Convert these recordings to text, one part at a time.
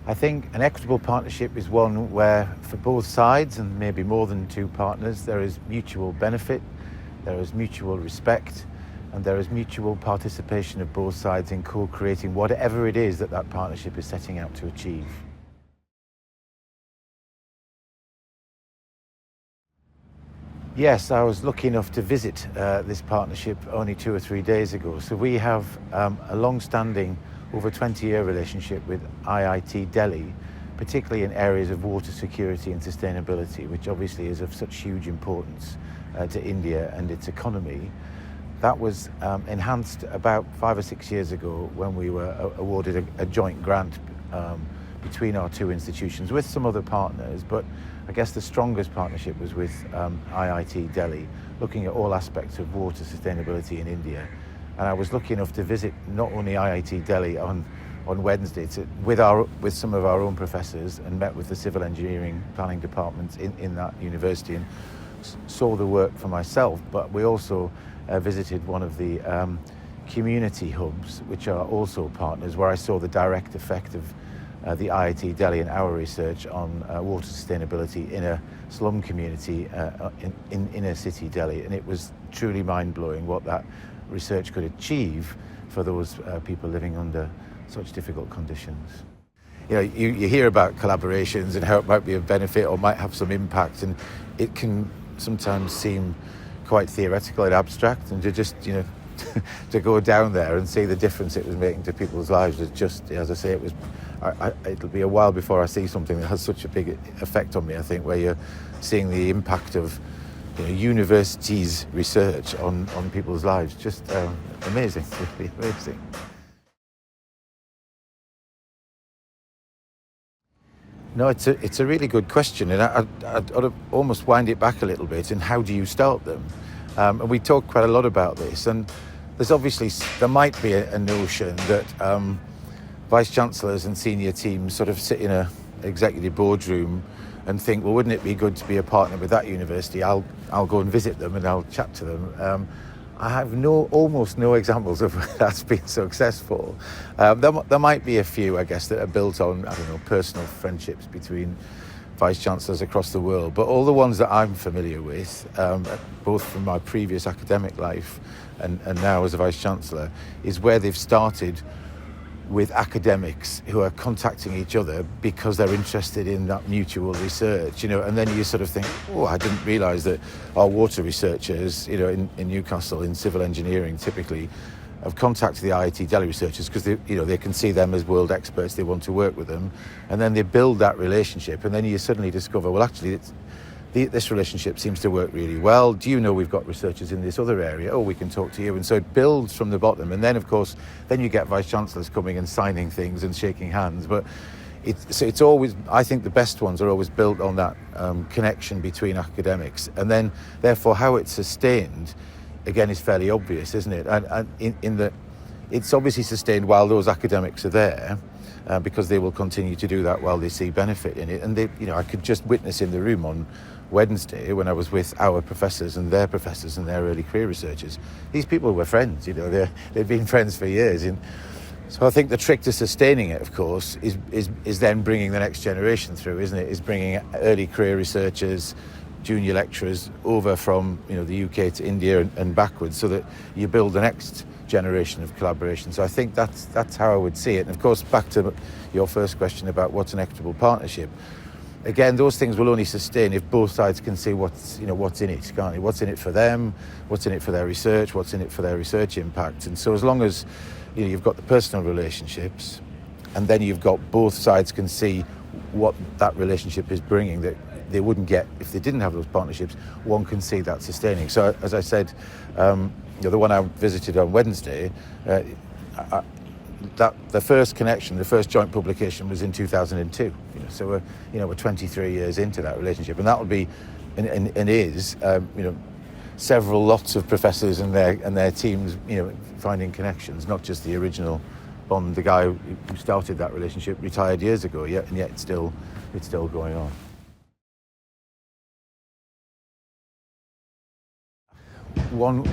I think an equitable partnership is one where, for both sides, and maybe more than two partners, there is mutual benefit, there is mutual respect, and there is mutual participation of both sides in co-creating whatever it is that that partnership is setting out to achieve. Yes, I was lucky enough to visit this partnership only 2 or 3 days ago. So we have a long-standing, over 20-year relationship with IIT Delhi, particularly in areas of water security and sustainability, which obviously is of such huge importance to India and its economy. That was enhanced about 5 or 6 years ago when we were awarded a joint grant between our two institutions with some other partners, but I guess the strongest partnership was with IIT Delhi, looking at all aspects of water sustainability in India. And I was lucky enough to visit not only IIT Delhi on Wednesday with some of our own professors, and met with the civil engineering planning departments in that university and saw the work for myself, but we also visited one of the community hubs, which are also partners, where I saw the direct effect of the IIT Delhi and our research on water sustainability in a slum community in inner city Delhi. And it was truly mind-blowing what that research could achieve for those people living under such difficult conditions. You know, you hear about collaborations and how it might be of benefit or might have some impact, and it can sometimes seem quite theoretical and abstract, and to just, you know, to go down there and see the difference it was making to people's lives was just, as I say, it'll be a while before I see something that has such a big effect on me, I think, where you're seeing the impact of, you know, universities' research on people's lives. Just amazing, really amazing. No, it's a really good question, and I'd almost wind it back a little bit. And how do you start them? And we talk quite a lot about this, and there might be a notion that vice chancellors and senior teams sort of sit in a executive boardroom and think, well, wouldn't it be good to be a partner with that university? I'll go and visit them and I'll chat to them. I have almost no examples of where that's been successful. There might be a few, I guess, that are built on, I don't know, personal friendships between vice chancellors across the world. But all the ones that I'm familiar with, both from my previous academic life and now as a vice chancellor, is where they've started with academics who are contacting each other because they're interested in that mutual research, you know, and then you sort of think, oh, I didn't realise that our water researchers, you know, in Newcastle, in civil engineering typically, have contacted the IIT Delhi researchers because they can see them as world experts, they want to work with them, and then they build that relationship, and then you suddenly discover, well, actually, this relationship seems to work really well. Do you know we've got researchers in this other area? Oh, we can talk to you. And so it builds from the bottom. And then, of course, then you get vice chancellors coming and signing things and shaking hands. But it's always, I think the best ones are always built on that connection between academics. And then, therefore, how it's sustained, again, is fairly obvious, isn't it? And in that it's obviously sustained while those academics are there, because they will continue to do that while they see benefit in it. And I could just witness in the room on Wednesday when I was with our professors and their early career researchers. These people were friends, you know, they've been friends for years. And so I think the trick to sustaining it, of course, is then bringing the next generation through, isn't it? Is bringing early career researchers, junior lecturers over from, you know, the UK to India and backwards, so that you build the next generation of collaboration. So I think that's how I would see it. And of course, back to your first question about what's an equitable partnership. Again, those things will only sustain if both sides can see what's in it, can't they? What's in it for them, what's in it for their research, what's in it for their research impact. And so as long as, you know, you've got the personal relationships, and then you've got both sides can see what that relationship is bringing that they wouldn't get if they didn't have those partnerships, one can see that sustaining. So as I said, the one I visited on Wednesday, the first connection, the first joint publication was in 2002. So we're 23 years into that relationship, and that will be, and is, several lots of professors and their teams, finding connections, not just the original bond. The guy who started that relationship retired years ago, yet it's still going on. One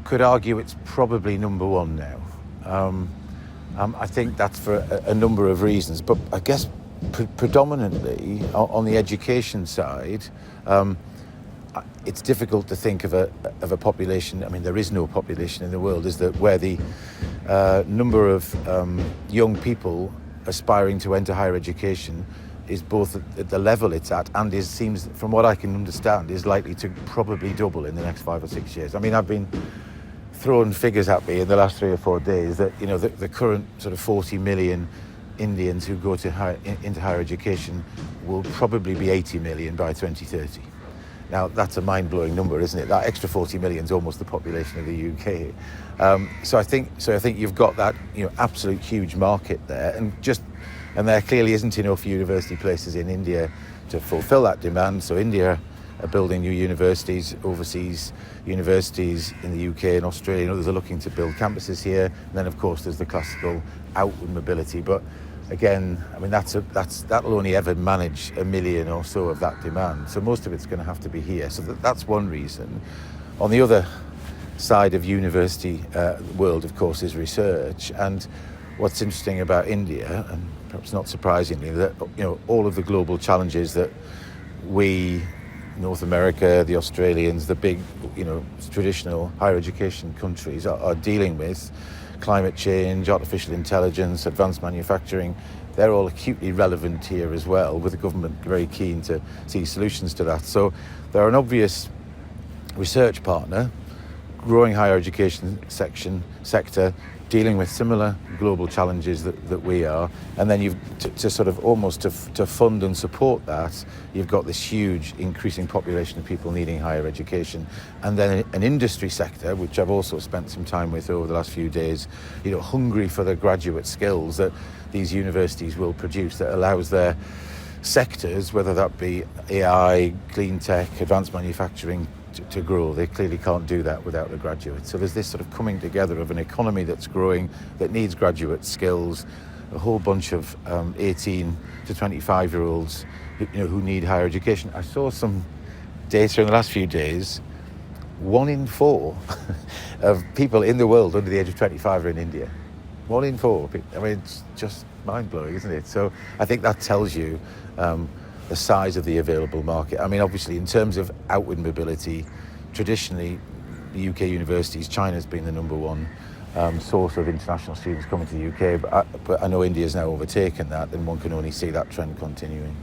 could argue it's probably number one now. I think that's for a number of reasons, but I guess predominantly on the education side, it's difficult to think of a population. I mean, there is no population in the world, is that where the number of young people aspiring to enter higher education is both at the level it's at and seems, from what I can understand, is likely to probably double in the next 5 or 6 years. I mean, I've been thrown figures at me in the last 3 or 4 days that, you know, the current sort of 40 million Indians who go to into higher education will probably be 80 million by 2030. Now, that's a mind-blowing number, isn't it? That extra 40 million is almost the population of the UK. So I think you've got that, you know, absolute huge market there, and there clearly isn't enough university places in India to fulfill that demand. So India are building new universities, overseas universities in the UK and Australia and others are looking to build campuses here. And then, of course, there's the classical outward mobility. But again, I mean, that'll only ever manage 1 million or so of that demand. So most of it's going to have to be here. So that's one reason. On the other side of university world, of course, is research. And what's interesting about India, and perhaps not surprisingly, that, you know, all of the global challenges that we, North America, the Australians, the big, you know, traditional higher education countries are dealing with, climate change, artificial intelligence, advanced manufacturing, they're all acutely relevant here as well, with the government very keen to see solutions to that. So they're an obvious research partner, growing higher education sector, dealing with similar global challenges that we are, and then you've to sort of almost to fund and support that, you've got this huge increasing population of people needing higher education, and then an industry sector, which I've also spent some time with over the last few days, you know, hungry for the graduate skills that these universities will produce, that allows their sectors, whether that be AI, clean tech, advanced manufacturing, to grow. They clearly can't do that without the graduates. So there's this sort of coming together of an economy that's growing, that needs graduate skills, a whole bunch of 18 to 25-year-olds who need higher education. I saw some data in the last few days. 1 in 4 of people in the world under the age of 25 are in India. 1 in 4. I mean, it's just mind-blowing, isn't it? So I think that tells you the size of the available market. I mean, obviously, in terms of outward mobility, traditionally, the UK universities, China's been the number one source of international students coming to the UK, but I know India's now overtaken that, and one can only see that trend continuing.